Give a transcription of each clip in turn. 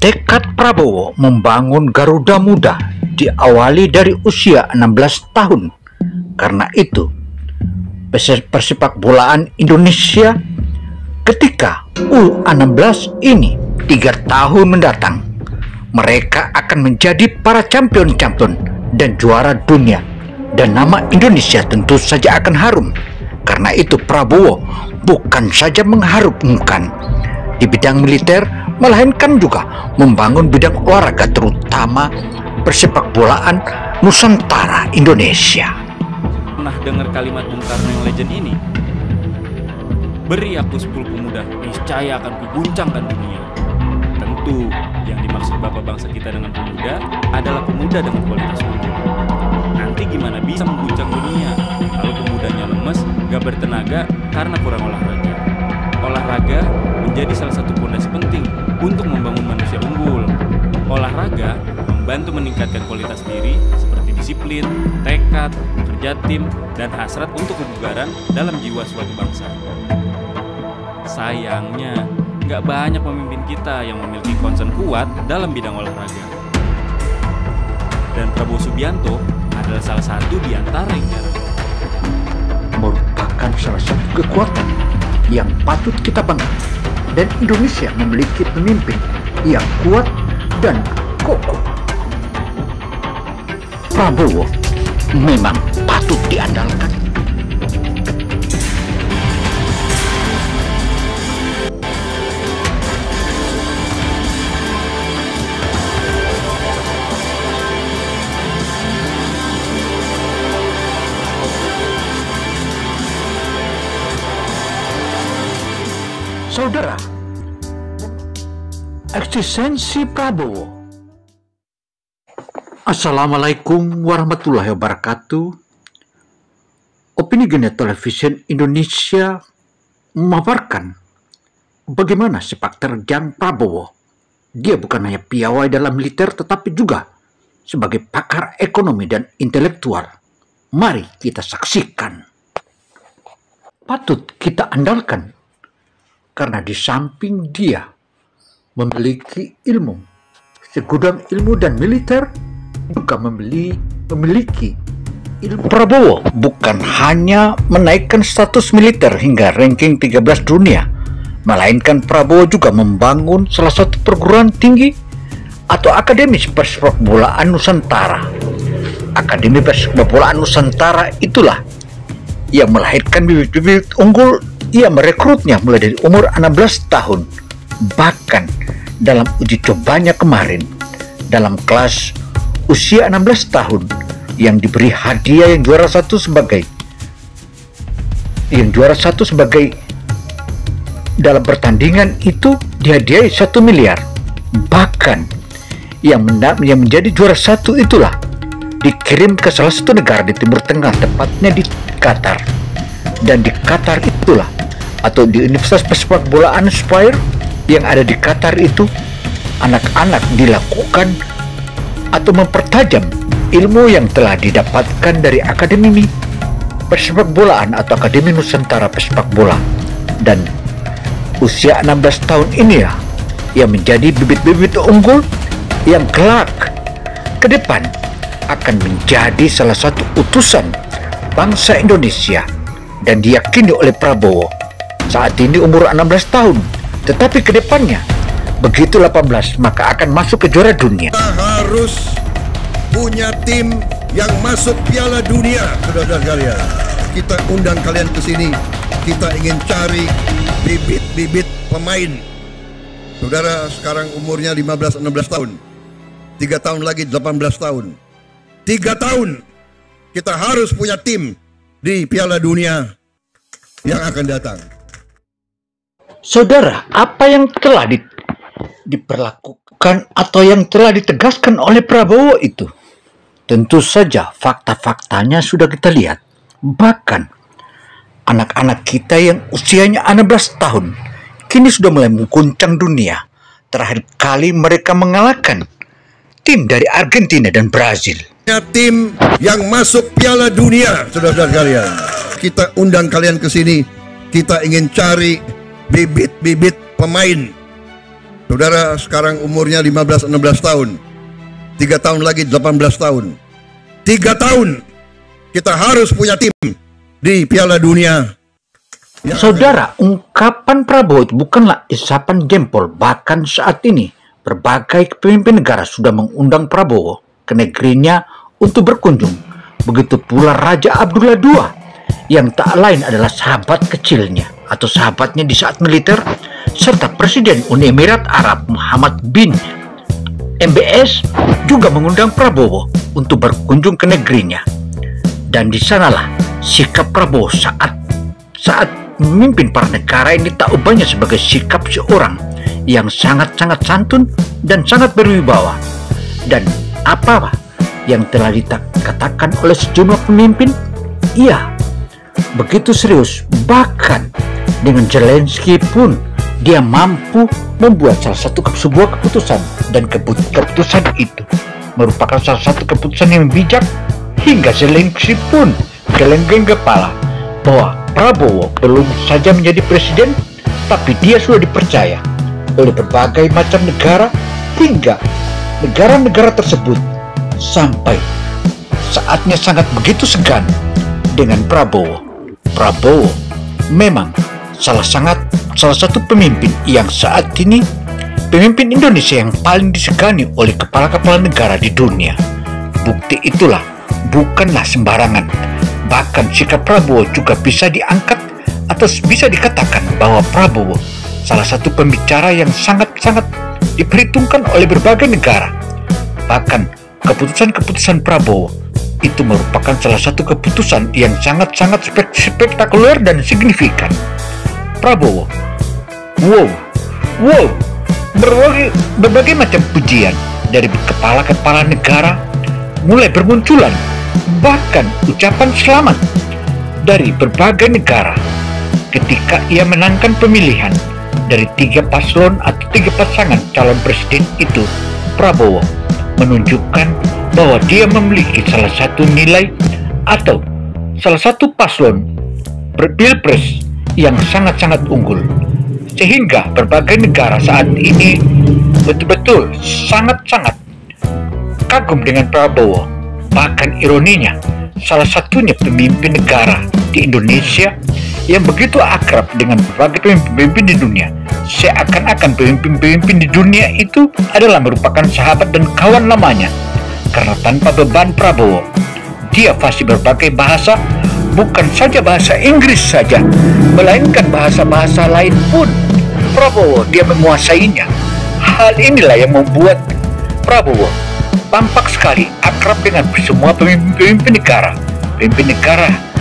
Tekad Prabowo membangun Garuda Muda diawali dari usia 16 tahun. Karena itu, persepak bolaan Indonesia ketika U16 ini 3 tahun mendatang, mereka akan menjadi para champion-champion dan juara dunia. Dan nama Indonesia tentu saja akan harum. Karena itu Prabowo bukan saja mengharumkan di bidang militer, melainkan juga membangun bidang olahraga, terutama persepak bolaan Nusantara Indonesia. Pernah dengar kalimat Bung Karno yang legend ini? Beri aku 10 pemuda, niscaya akan kuguncangkan dunia. Tentu yang dimaksud Bapak bangsa kita dengan pemuda adalah pemuda dengan kualitas unggul. Nanti gimana bisa mengguncang dunia kalau pemudanya lemes, gak bertenaga karena kurang olahraga? Olahraga menjadi salah satu fondasi penting untuk membangun manusia unggul. Olahraga membantu meningkatkan kualitas diri seperti disiplin, tekad, kerja tim, dan hasrat untuk kebugaran dalam jiwa suatu bangsa. Sayangnya, gak banyak pemimpin kita yang memiliki concern kuat dalam bidang olahraga. Dan Prabowo Subianto adalah salah satu di antara yang jarang. Merupakan salah satu kekuatan yang patut kita banggakan, dan Indonesia memiliki pemimpin yang kuat dan kokoh. Prabowo memang patut diandalkan. Saudara, eksistensi Prabowo. Assalamualaikum warahmatullahi wabarakatuh. Opini Genet Television Indonesia memaparkan bagaimana sepak terjang Prabowo. Dia bukan hanya piawai dalam militer, tetapi juga sebagai pakar ekonomi dan intelektual. Mari kita saksikan. Patut kita andalkan, karena di samping dia memiliki ilmu, segudang ilmu dan militer, juga memiliki ilmu. Prabowo bukan hanya menaikkan status militer hingga ranking 13 dunia, melainkan Prabowo juga membangun salah satu perguruan tinggi atau Akademi Persepak Bolaan Nusantara. Akademi Persepak Bolaan Nusantara itulah yang melahirkan bibit-bibit unggul. Ia merekrutnya mulai dari umur 16 tahun. Bahkan dalam uji cobanya kemarin, dalam kelas usia 16 tahun, yang diberi hadiah yang juara satu sebagai dalam pertandingan itu dihadiahi 1 miliar. Bahkan yang menjadi juara satu itulah dikirim ke salah satu negara di Timur Tengah, tepatnya di Qatar. Dan di Qatar itulah, atau di Universitas Persepak Bolaan Spire yang ada di Qatar itu, anak-anak dilakukan atau mempertajam ilmu yang telah didapatkan dari Akademi Persepak Bolaan atau Akademi Nusantara Persepak Bola. Dan usia 16 tahun ini ya, yang menjadi bibit-bibit unggul yang kelak ke depan akan menjadi salah satu utusan bangsa Indonesia. Dan diyakini oleh Prabowo saat ini umur 16 tahun, tetapi ke depannya begitu 18 maka akan masuk ke juara dunia. Kita harus punya tim yang masuk Piala Dunia, saudara sekalian. Kita undang kalian ke sini. Kita ingin cari bibit-bibit pemain. Saudara sekarang umurnya 15-16 tahun. 3 tahun lagi 18 tahun. 3 tahun kita harus punya tim di Piala Dunia yang akan datang. Saudara, apa yang telah diperlakukan atau yang telah ditegaskan oleh Prabowo itu, tentu saja fakta-faktanya sudah kita lihat. Bahkan anak-anak kita yang usianya 16 tahun kini sudah mulai mengguncang dunia. Terakhir kali mereka mengalahkan tim dari Argentina dan Brazil. Tim yang masuk Piala Dunia, saudara sekalian. Kita undang kalian ke sini. Kita ingin cari bibit-bibit pemain. Saudara sekarang umurnya 15-16 tahun. 3 tahun lagi 18 tahun. 3 tahun kita harus punya tim di Piala Dunia. Saudara, ungkapan Prabowo itu bukanlah isapan jempol. Bahkan saat ini berbagai pemimpin negara sudah mengundang Prabowo ke negerinya untuk berkunjung. Begitu pula Raja Abdullah II yang tak lain adalah sahabat kecilnya atau sahabatnya di saat militer, serta Presiden Uni Emirat Arab Muhammad bin MBS juga mengundang Prabowo untuk berkunjung ke negerinya. Dan di sanalah sikap Prabowo saat memimpin para negara ini tak ubahnya sebagai sikap seorang yang sangat-sangat santun dan sangat berwibawa. Dan apa yang telah dikatakan oleh sejumlah pemimpin, ia begitu serius, bahkan dengan Zelensky pun dia mampu membuat sebuah keputusan, dan keputusan itu merupakan salah satu keputusan yang bijak, hingga Zelensky pun geleng-geleng kepala bahwa Prabowo belum saja menjadi presiden, tapi dia sudah dipercaya oleh berbagai macam negara, hingga negara-negara tersebut sampai saatnya sangat begitu segan dengan Prabowo. Prabowo memang salah satu pemimpin yang saat ini pemimpin Indonesia yang paling disegani oleh kepala-kepala negara di dunia. Bukti itulah bukanlah sembarangan. Bahkan sikap Prabowo juga bisa diangkat atau bisa dikatakan bahwa Prabowo salah satu pembicara yang sangat-sangat diperhitungkan oleh berbagai negara. Bahkan keputusan-keputusan Prabowo itu merupakan salah satu keputusan yang sangat-sangat spektakuler dan signifikan. Prabowo, berbagai macam pujian dari kepala-kepala negara mulai bermunculan, bahkan ucapan selamat dari berbagai negara ketika ia menangkan pemilihan dari 3 paslon atau 3 pasangan calon presiden itu. Prabowo menunjukkan bahwa dia memiliki salah satu nilai atau salah satu paslon pilpres yang sangat-sangat unggul, sehingga berbagai negara saat ini betul-betul sangat-sangat kagum dengan Prabowo. Bahkan ironinya, salah satunya pemimpin negara di Indonesia yang begitu akrab dengan berbagai pemimpin di dunia, seakan-akan pemimpin-pemimpin di dunia itu adalah merupakan sahabat dan kawan lamanya. Karena tanpa beban Prabowo, dia fasih berbagai bahasa, bukan saja bahasa Inggris saja, melainkan bahasa-bahasa lain pun Prabowo dia menguasainya. Hal inilah yang membuat Prabowo tampak sekali akrab dengan semua pemimpin negara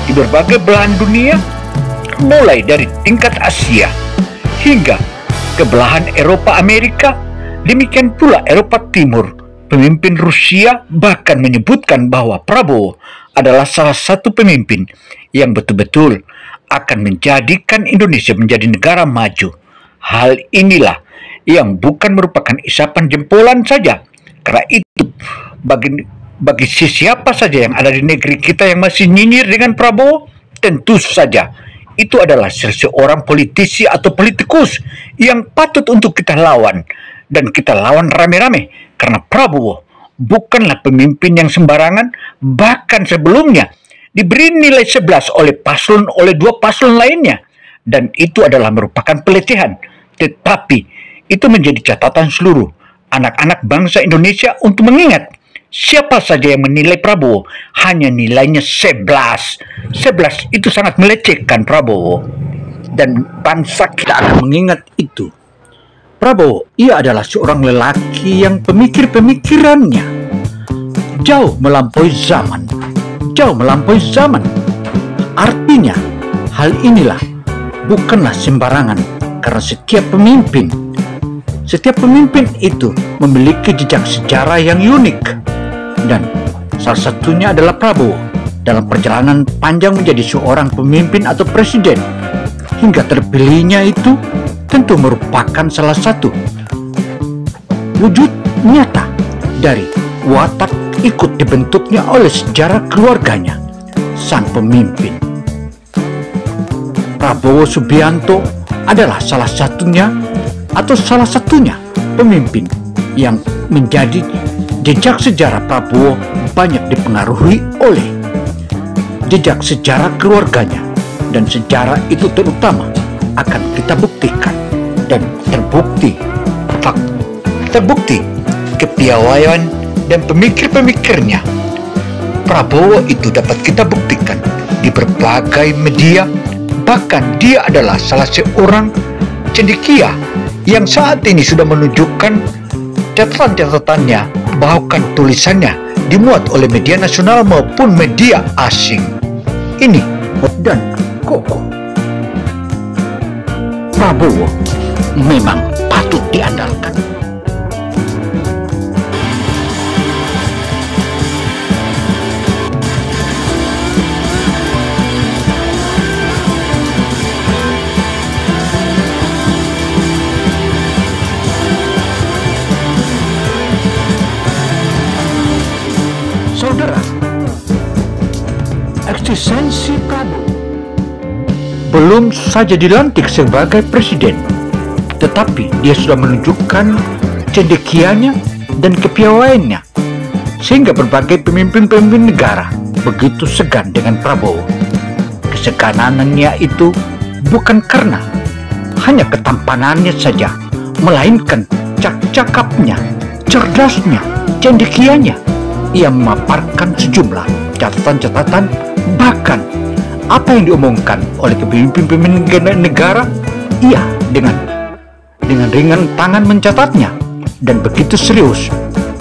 di berbagai belahan dunia, mulai dari tingkat Asia hingga ke belahan Eropa, Amerika, demikian pula Eropa Timur. Pemimpin Rusia bahkan menyebutkan bahwa Prabowo adalah salah satu pemimpin yang betul-betul akan menjadikan Indonesia menjadi negara maju. Hal inilah yang bukan merupakan isapan jempolan saja, karena itu bagi siapa saja yang ada di negeri kita yang masih nyinyir dengan Prabowo, tentu saja itu adalah seseorang politisi atau politikus yang patut untuk kita lawan, dan kita lawan rame-rame. Karena Prabowo bukanlah pemimpin yang sembarangan, bahkan sebelumnya diberi nilai 11 oleh 2 paslon lainnya, dan itu adalah merupakan pelecehan. Tetapi itu menjadi catatan seluruh anak-anak bangsa Indonesia untuk mengingat siapa saja yang menilai Prabowo hanya nilainya 11 itu sangat melecehkan Prabowo, dan bangsa kita akan mengingat itu. Prabowo, ia adalah seorang lelaki yang pemikirannya jauh melampaui zaman. Artinya, hal inilah bukanlah sembarangan, karena setiap pemimpin itu memiliki jejak sejarah yang unik, dan salah satunya adalah Prabowo dalam perjalanan panjang menjadi seorang pemimpin atau presiden hingga terpilihnya itu tentu merupakan salah satu wujud nyata dari watak ikut dibentuknya oleh sejarah keluarganya, sang pemimpin. Prabowo Subianto adalah salah satunya pemimpin yang menjadi jejak sejarah Prabowo banyak dipengaruhi oleh jejak sejarah keluarganya, dan sejarah itu terutama akan kita buktikan dan terbukti kepiawaian dan pemikir-pemikirnya. Prabowo itu dapat kita buktikan di berbagai media, bahkan dia adalah salah seorang cendekia yang saat ini sudah menunjukkan catatan-catatannya, bahkan tulisannya dimuat oleh media nasional maupun media asing. Ini dan kokoh. Prabowo memang patut diandalkan. Saudara, eksistensi Prabowo belum saja dilantik sebagai presiden, tetapi dia sudah menunjukkan cendekianya dan kepiawaiannya, sehingga berbagai pemimpin-pemimpin negara begitu segan dengan Prabowo. Keseganannya itu bukan karena hanya ketampanannya saja, melainkan cakapnya, cerdasnya, cendekianya. Ia memaparkan sejumlah catatan-catatan, bahkan apa yang diomongkan oleh pemimpin-pemimpin negara, ia dengan ringan tangan mencatatnya, dan begitu serius,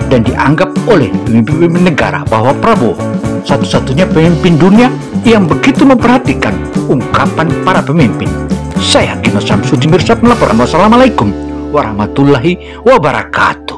dan dianggap oleh pemimpin negara bahwa Prabowo satu-satunya pemimpin dunia yang begitu memperhatikan ungkapan para pemimpin. Saya Gino Samsudin Mirsad melaporkan. Wassalamualaikum warahmatullahi wabarakatuh.